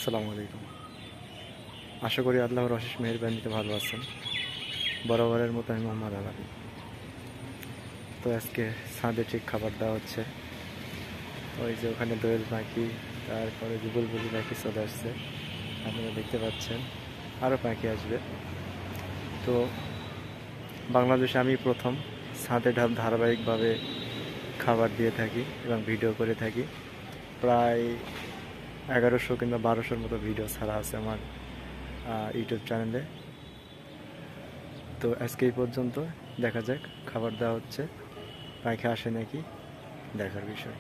আসসালামু আলাইকুম। আশা করি আল্লাহর অশেষ মেহেরবানিতে ভালো আছেন। বরাবরের মতো আমি মোহাম্মদ আলামি। তো আজকে ছাদে ঠিক খাবার দেওয়া হচ্ছে। ওই যে ওখানে দোয়েল পাখি, তারপরে যে বুলবুলি পাখি চলে আসছে, আপনারা দেখতে পাচ্ছেন। আরও পাখি আসবে। তো বাংলাদেশে আমি প্রথম ছাদে ধারাবাহিকভাবে খাবার দিয়ে থাকি এবং ভিডিও করে থাকি। প্রায় 1100 কিংবা 1200-র মতো ভিডিও ছাড়া আছে আমার ইউটিউব চ্যানেলে। তো আজকে এই পর্যন্ত, দেখা যাক খাবার দেওয়া হচ্ছে, পাখি আসে নাকি দেখার বিষয়।